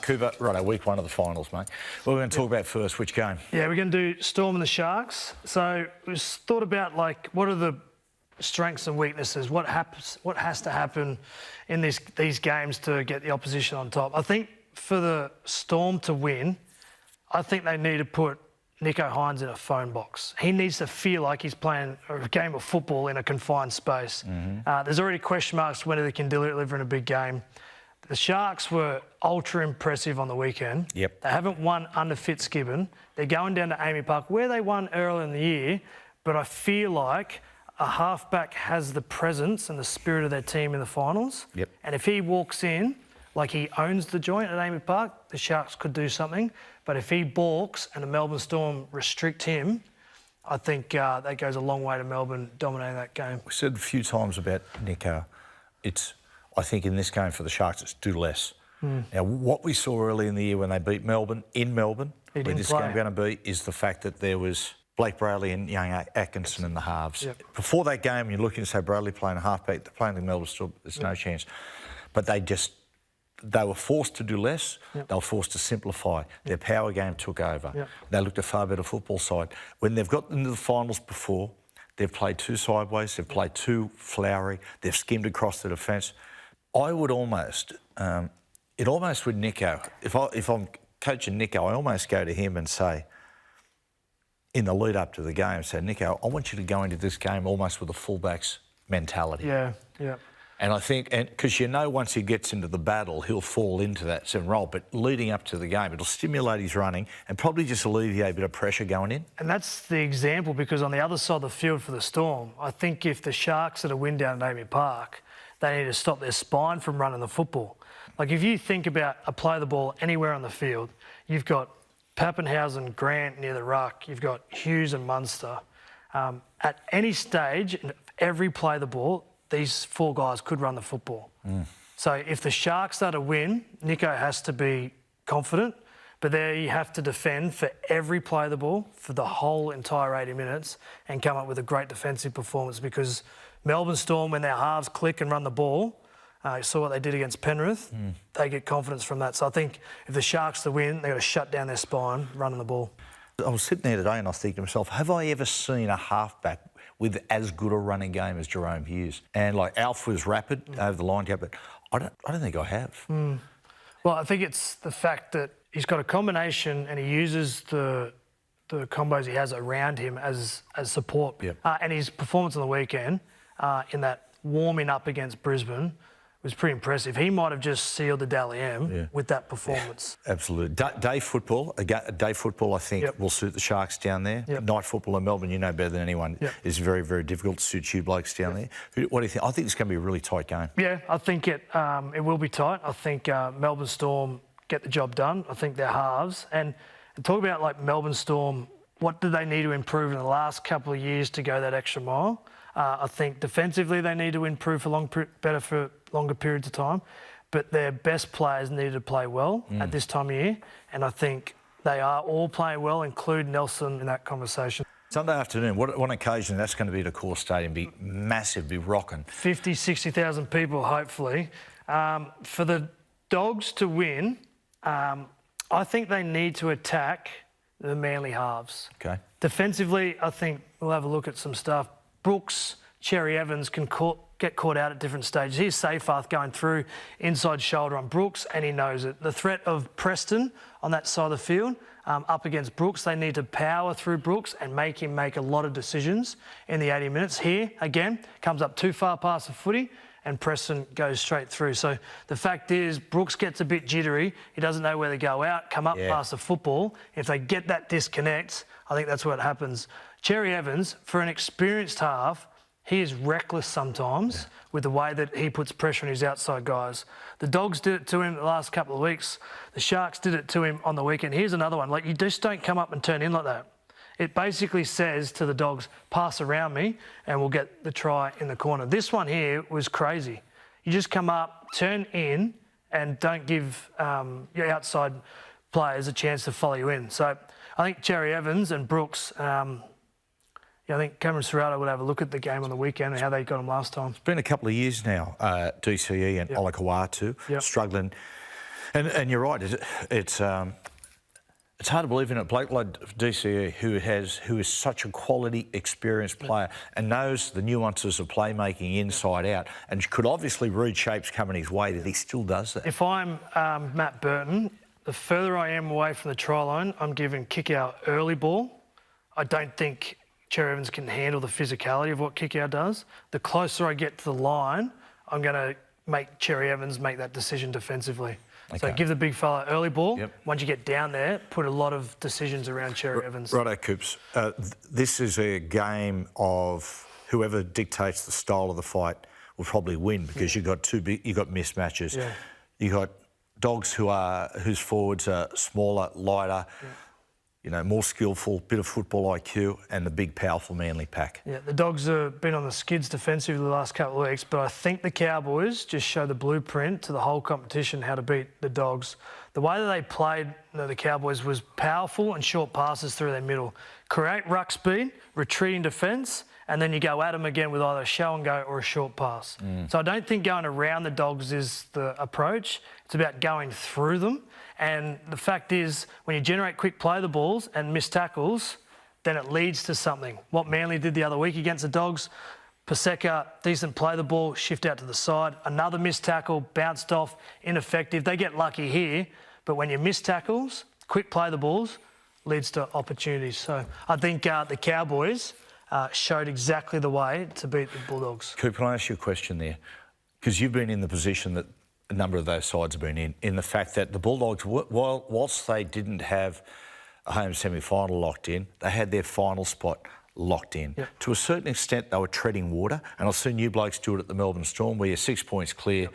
Cooper, righto, week one of the finals, mate. What we're going to talk about first, which game? Yeah, we're going to do Storm and the Sharks. So we just thought about, like, what are the strengths and weaknesses? What has to happen in these games to get the opposition on top? I think for the Storm to win, I think they need to put Nicho Hynes in a phone box. He needs to feel like he's playing a game of football in a confined space. There's already question marks whether they can deliver in a big game. The Sharks were ultra impressive on the weekend. Yep. They haven't won under Fitzgibbon. They're going down to AAMI Park, where they won early in the year, but I feel like a halfback has the presence and the spirit of their team in the finals. Yep. And if he walks in like he owns the joint at AAMI Park, the Sharks could do something. But if he balks and the Melbourne Storm restrict him, I think that goes a long way to Melbourne dominating that game. We said a few times about Nicho. I think in this game for the Sharks, it's do less. Now, what we saw early in the year when they beat Melbourne, in Melbourne, where this game going to be, is the fact that there was Blake Bradley and young Atkinson in the halves. Yep. Before that game, you're looking to say Bradley playing a halfback, they're playing the Melbourne Storm, there's no chance. But they were forced to do less. Yep. They were forced to simplify. Their power game took over. Yep. They looked a far better football side. When they've got into the finals before, they've played too sideways, they've played too flowery, they've skimmed across the defence. I would almost, with Nicho, if I'm coaching Nicho, I almost go to him and say, in the lead up to the game, say, Nicho, I want you to go into this game almost with a fullback's mentality. Yeah, yeah. And I think, because once he gets into the battle, he'll fall into that seven role. But leading up to the game, it'll stimulate his running and probably just alleviate a bit of pressure going in. And that's the example, because on the other side of the field for the Storm, I think if the Sharks are to win down at AAMI Park, they need to stop their spine from running the football. Like, if you think about a play the ball anywhere on the field, you've got Pappenhausen, Grant near the ruck, you've got Hughes and Munster. At any stage, in every play the ball, these four guys could run the football. So if the Sharks are to win, Nicho has to be confident, but there you have to defend for every play the ball for the whole entire 80 minutes and come up with a great defensive performance, because Melbourne Storm, when their halves click and run the ball, you saw what they did against Penrith, they get confidence from that. So I think if the Sharks to win, they've got to shut down their spine running the ball. I was sitting there today and I was thinking to myself, have I ever seen a halfback with as good a running game as Jerome Hughes? And like Alf was rapid over the line, but I don't think I have. Well, I think it's the fact that he's got a combination and he uses the combos he has around him as support. Yep. And his performance on the weekend in that warming up against Brisbane was pretty impressive. He might have just sealed the Dally M with that performance. Yeah, absolutely. Day football, I think, will suit the Sharks down there. Night football in Melbourne, you know better than anyone, is very, very difficult to suit you blokes down there. What do you think? I think it's going to be a really tight game. Yeah, I think it will be tight. I think Melbourne Storm get the job done. I think they're halves. And talk about, like, Melbourne Storm, what do they need to improve in the last couple of years to go that extra mile? I think defensively they need to improve for longer periods of time, but their best players need to play well at this time of year, and I think they are all playing well, include Nelson in that conversation. Sunday afternoon, what an occasion that's going to be at Accor Stadium, be massive, be rocking. 50,000, 60,000 people, hopefully. For the Dogs to win, I think they need to attack the Manly halves. Okay. Defensively, I think we'll have a look at some stuff. Brooks, Cherry Evans can get caught out at different stages. Here's Seyfarth going through inside shoulder on Brooks, and he knows it. The threat of Preston on that side of the field up against Brooks, they need to power through Brooks and make him make a lot of decisions in the 80 minutes. Here, again, comes up too far past the footy, and Preston goes straight through. So the fact is, Brooks gets a bit jittery. He doesn't know where to go out, come up past the football. If they get that disconnect, I think that's what happens. Cherry Evans, for an experienced half, he is reckless sometimes with the way that he puts pressure on his outside guys. The Dogs did it to him the last couple of weeks. The Sharks did it to him on the weekend. Here's another one. Like, you just don't come up and turn in like that. It basically says to the Dogs, pass around me and we'll get the try in the corner. This one here was crazy. You just come up, turn in, and don't give your outside players a chance to follow you in. So I think Cherry Evans and Brooks, I think Cameron Serrato would have a look at the game on the weekend and how they got him last time. It's been a couple of years now, DCE and Olakau'atu struggling And you're right. It's hard to believe in it. Blake Lloyd of DCE, who is such a quality, experienced player and knows the nuances of playmaking inside out, and could obviously read shapes coming his way, that he still does that. If I'm Matt Burton, the further I am away from the try line, I'm giving kick-out early ball. I don't think Cherry Evans can handle the physicality of what kick-out does. The closer I get to the line, I'm going to make Cherry Evans make that decision defensively. So Okay. give the big fella early ball. Yep. Once you get down there, put a lot of decisions around Cherry Evans. Righto, Coops. This is a game of whoever dictates the style of the fight will probably win, because you got mismatches. Yeah. You got dogs whose forwards are smaller, lighter, more skillful, bit of football IQ, and the big, powerful Manly pack. Yeah, the Dogs have been on the skids defensively the last couple of weeks, but I think the Cowboys just show the blueprint to the whole competition how to beat the Dogs. The way that they played the Cowboys was powerful and short passes through their middle. Create ruck speed, retreating defence, and then you go at them again with either a show and go or a short pass. So I don't think going around the Dogs is the approach. It's about going through them. And the fact is, when you generate quick play the balls and miss tackles, then it leads to something. What Manly did the other week against the Dogs, Paseka, decent play the ball, shift out to the side, another missed tackle, bounced off, ineffective. They get lucky here, but when you miss tackles, quick play the balls, leads to opportunities. So I think the Cowboys showed exactly the way to beat the Bulldogs. Coop, can I ask you a question there? Because you've been in the position that a number of those sides have been in the fact that the Bulldogs, whilst they didn't have a home semi-final locked in, they had their final spot locked in. Yep. To a certain extent, they were treading water, and I've seen you blokes do it at the Melbourne Storm, where you're 6 points clear,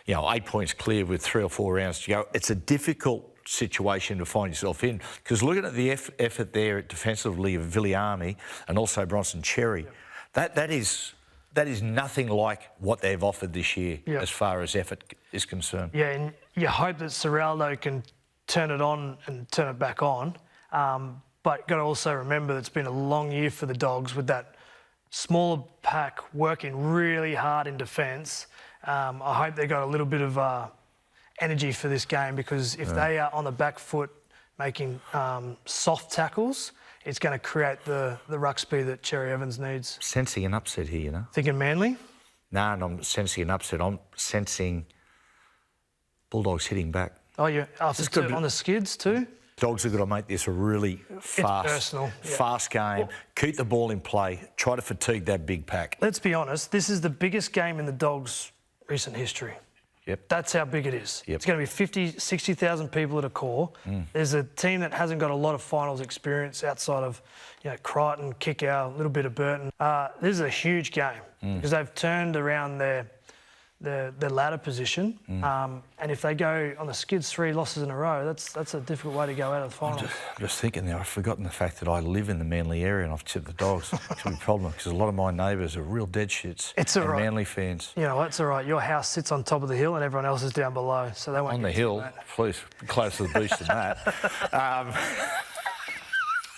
8 points clear with 3 or 4 rounds to go. It's a difficult situation to find yourself in, because looking at the effort there defensively of Viliami and also Bronson Cherry, that is nothing like what they've offered this year as far as effort is concerned. Yeah, and you hope that Serraldo can turn it on and turn it back on. But got to also remember that it's been a long year for the Dogs with that smaller pack working really hard in defence. I hope they got a little bit of energy for this game, because if they are on the back foot making soft tackles, it's going to create the ruck speed that Cherry Evans needs. Sensing an upset here, Thinking Manly? No, I'm sensing an upset. I'm sensing Bulldogs hitting back. Oh, yeah. On the skids too? Dogs have got to make this a really fast game, keep the ball in play, try to fatigue that big pack. Let's be honest, this is the biggest game in the Dogs' recent history. Yep. That's how big it is. Yep. It's going to be 50, 60,000 people at a core. There's a team that hasn't got a lot of finals experience outside of Crichton, Kickow, a little bit of Burton. This is a huge game because they've turned around their ladder position. And if they go on the skids 3 losses in a row, that's a difficult way to go out of the finals. I'm just thinking there, I've forgotten the fact that I live in the Manly area and I've tipped the Dogs. It's a problem because a lot of my neighbours are real dead shits. It's all right. Manly fans. You know, it's all right. Your house sits on top of the hill and everyone else is down below, so they won't on the hill. Please, closer to the beach than that.